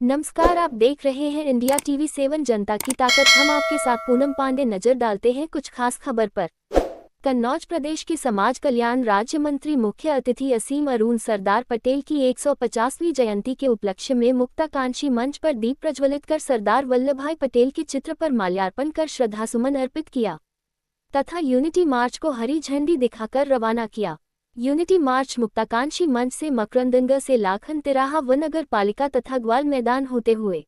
नमस्कार, आप देख रहे हैं इंडिया टीवी 7 जनता की ताकत। हम आपके साथ पूनम पांडे नजर डालते हैं कुछ खास खबर पर। कन्नौज प्रदेश के समाज कल्याण राज्य मंत्री मुख्य अतिथि असीम अरुण सरदार पटेल की 150वीं जयंती के उपलक्ष्य में मुक्ताकांक्षी मंच पर दीप प्रज्वलित कर सरदार वल्लभभाई पटेल के चित्र पर माल्यार्पण कर श्रद्धासुमन अर्पित किया तथा यूनिटी मार्च को हरी झंडी दिखाकर रवाना किया। यूनिटी मार्च मुक्ताकांक्षी मंच से मकरंदनगर से लाखन तिराहा व नगर पालिका तथा ग्वाल मैदान होते हुए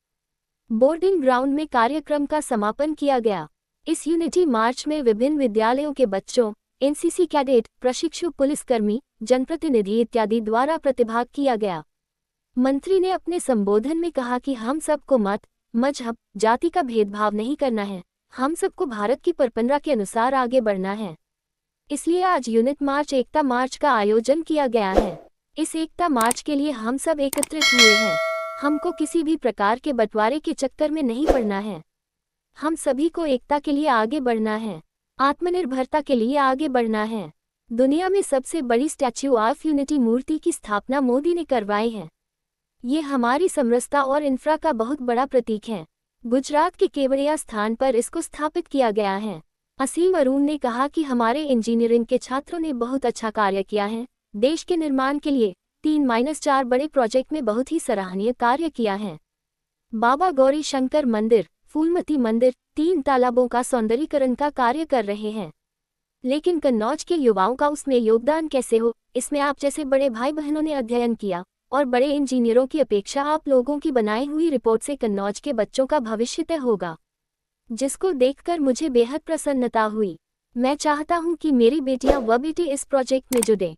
बोर्डिंग ग्राउंड में कार्यक्रम का समापन किया गया। इस यूनिटी मार्च में विभिन्न विद्यालयों के बच्चों, एनसीसी कैडेट, प्रशिक्षु पुलिसकर्मी, जनप्रतिनिधि इत्यादि द्वारा प्रतिभाग किया गया। मंत्री ने अपने संबोधन में कहा कि हम सबको मत, मजहब, जाति का भेदभाव नहीं करना है। हम सबको भारत की परंपरा के अनुसार आगे बढ़ना है। इसलिए आज यूनिट मार्च एकता मार्च का आयोजन किया गया है। इस एकता मार्च के लिए हम सब एकत्रित हुए हैं। हमको किसी भी प्रकार के बंटवारे के चक्कर में नहीं पड़ना है। हम सभी को एकता के लिए आगे बढ़ना है, आत्मनिर्भरता के लिए आगे बढ़ना है। दुनिया में सबसे बड़ी स्टैच्यू ऑफ यूनिटी मूर्ति की स्थापना मोदी ने करवाई है। ये हमारी समरसता और इंफ्रा का बहुत बड़ा प्रतीक है। गुजरात के केवड़िया स्थान पर इसको स्थापित किया गया है। असीम अरुण ने कहा कि हमारे इंजीनियरिंग के छात्रों ने बहुत अच्छा कार्य किया है। देश के निर्माण के लिए 3-4 बड़े प्रोजेक्ट में बहुत ही सराहनीय कार्य किया है। बाबा गौरी शंकर मंदिर, फूलमती मंदिर, 3 तालाबों का सौंदर्यीकरण का कार्य कर रहे हैं। लेकिन कन्नौज के युवाओं का उसमें योगदान कैसे हो, इसमें आप जैसे बड़े भाई बहनों ने अध्ययन किया और बड़े इंजीनियरों की अपेक्षा आप लोगों की बनाई हुई रिपोर्ट से कन्नौज के बच्चों का भविष्य तय होगा, जिसको देखकर मुझे बेहद प्रसन्नता हुई। मैं चाहता हूं कि मेरी बेटियां व बेटे इस प्रोजेक्ट में जुड़े।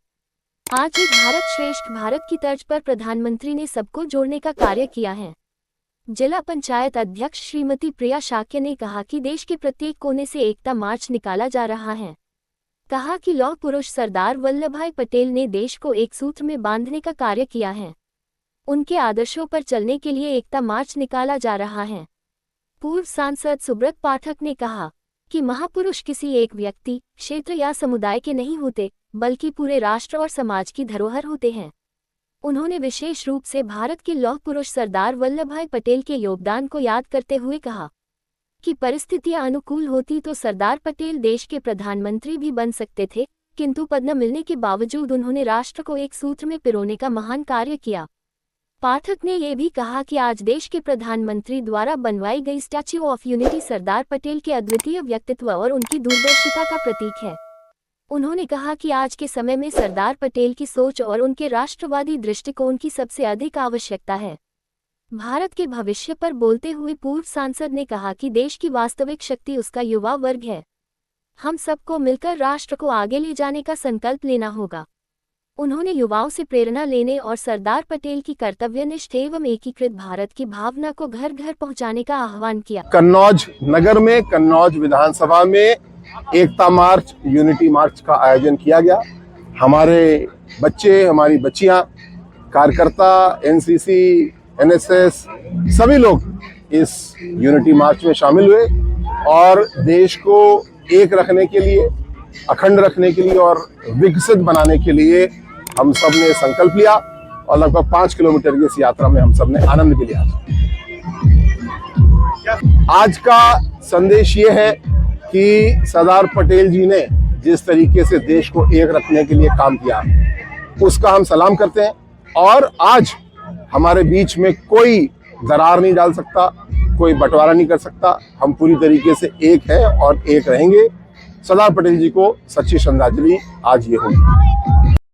आज ही भारत श्रेष्ठ भारत की तर्ज पर प्रधानमंत्री ने सबको जोड़ने का कार्य किया है। जिला पंचायत अध्यक्ष श्रीमती प्रिया शाक्य ने कहा कि देश के प्रत्येक कोने से एकता मार्च निकाला जा रहा है। कहा कि लौह पुरुष सरदार वल्लभभाई पटेल ने देश को एक सूत्र में बांधने का कार्य किया है। उनके आदर्शों पर चलने के लिए एकता मार्च निकाला जा रहा है। पूर्व सांसद सुब्रत पाठक ने कहा कि महापुरुष किसी एक व्यक्ति, क्षेत्र या समुदाय के नहीं होते, बल्कि पूरे राष्ट्र और समाज की धरोहर होते हैं। उन्होंने विशेष रूप से भारत के लौह पुरुष सरदार वल्लभभाई पटेल के योगदान को याद करते हुए कहा कि परिस्थितियां अनुकूल होती तो सरदार पटेल देश के प्रधानमंत्री भी बन सकते थे, किंतु पद न मिलने के बावजूद उन्होंने राष्ट्र को एक सूत्र में पिरोने का महान कार्य किया। पाठक ने यह भी कहा कि आज देश के प्रधानमंत्री द्वारा बनवाई गई statue of unity Sardar Patel के अद्वितीय व्यक्तित्व और उनकी दूरदर्शिता का प्रतीक है। उन्होंने कहा कि आज के समय में सरदार पटेल की सोच और उनके राष्ट्रवादी दृष्टिकोण की सबसे अधिक आवश्यकता है। भारत के भविष्य पर बोलते हुए पूर्व सांसद ने कहा कि देश की वास्तविक शक्ति उसका युवा वर्ग है। हम सबको मिलकर राष्ट्र को आगे ले जाने का संकल्प लेना होगा। उन्होंने युवाओं से प्रेरणा लेने और सरदार पटेल की कर्तव्यनिष्ठ एवं एकीकृत भारत की भावना को घर घर पहुंचाने का आह्वान किया। कन्नौज नगर में कन्नौज विधानसभा में एकता मार्च, यूनिटी मार्च का आयोजन किया गया। हमारे बच्चे, हमारी बच्चियां, कार्यकर्ता, एनसीसी, एनएसएस सभी लोग इस यूनिटी मार्च में शामिल हुए और देश को एक रखने के लिए, अखंड रखने के लिए और विकसित बनाने के लिए हम सब ने संकल्प लिया और लगभग 5 किलोमीटर की इस यात्रा में हम सब ने आनंद भी लिया। आज का संदेश ये है कि सरदार पटेल जी ने जिस तरीके से देश को एक रखने के लिए काम किया, उसका हम सलाम करते हैं और आज हमारे बीच में कोई दरार नहीं डाल सकता, कोई बंटवारा नहीं कर सकता। हम पूरी तरीके से एक है और एक रहेंगे। सरदार पटेल जी को सच्ची श्रद्धांजलि आज ये होगी।